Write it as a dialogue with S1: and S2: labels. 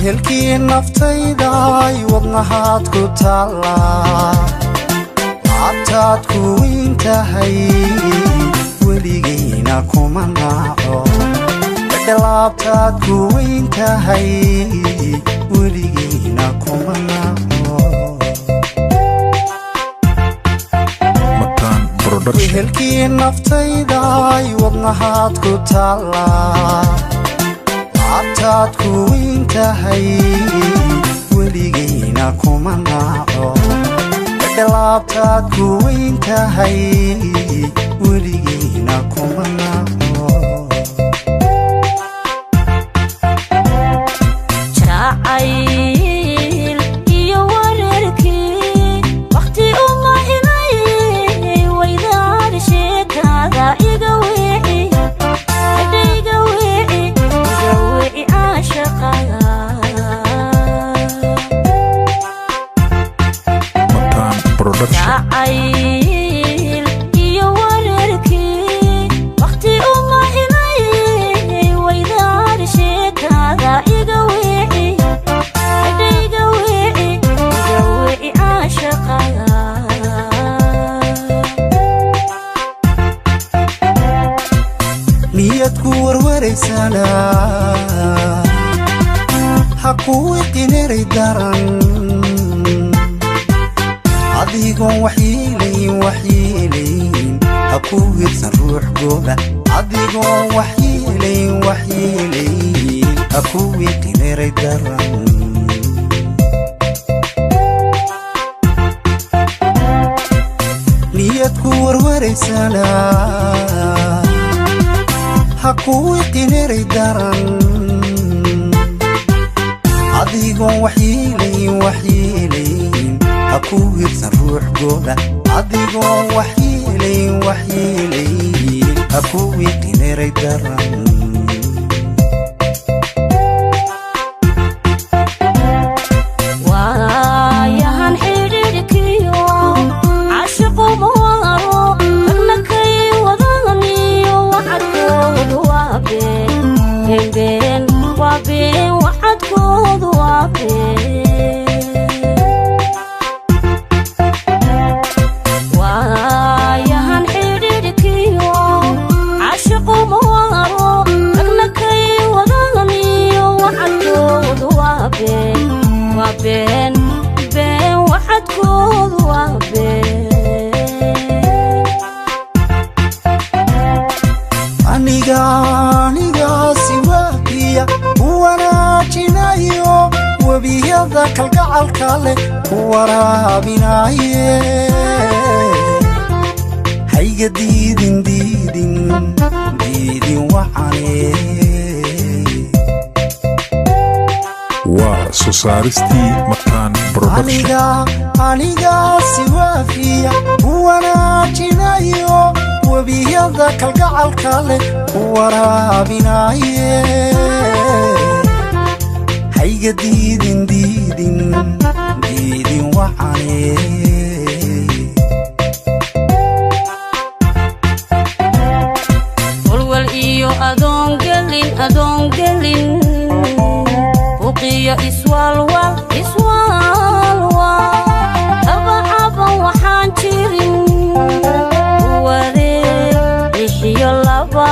S1: wehelkii naftayday wadnahaad ku taala abtaad ku intahay weligayna kuma naaco laabtaad ku intahay weligayna kuma naaco
S2: Matan Production
S1: wehelkii naftayday wadnahaad ku taala abtaad ku intahay weligayna kuma naaco laabtaad ku intahay weligayna kuma naaco
S3: jacayl iyo wararkii waqti uma helay waydaad sheekada iga weeci aashaqada
S2: Matan Production
S3: jacayl iyo wararkii waqti uma helay waydaad sheekada iga weeci aashaqada
S1: niyadku warwareysana ha kuu iqineray daran adigoon waxyeelayn ha kuu hirsan ruux gooba adigoon waxyeelayn ha kuu iqineray daran niyadku warwareysana ha kuu iqineray daran adigoon waxyeelayn ha kuu hirsan ruux gooba adigoon waxyeelayn ha kuu iqineray daran
S3: waayahan xidhiidhkiyo caashiqu mawaro ragna kay wadaniyo waxadkoodu waa been waa been waxadkoodu waa waayahan xidhiidhkiyo caashiqu mawaro ragna kay wadaniyo waxadkoodu waa been waxadkoodu waa been
S1: anigaasi waaqiya u wanaajinayo webiyada kalgacalka leh ku waraabinaye hayga diidin wacane
S2: waa soo saaristii Matan Production
S1: anigaasi waaqiya u wanaajinayo webiyada kalgacalka leh ku waraabinaye hayga diidin wacane
S3: walwal iyo adoon gelin uqiyo iswaalwal abacaban waxaan jirin wareeg ixiyo laba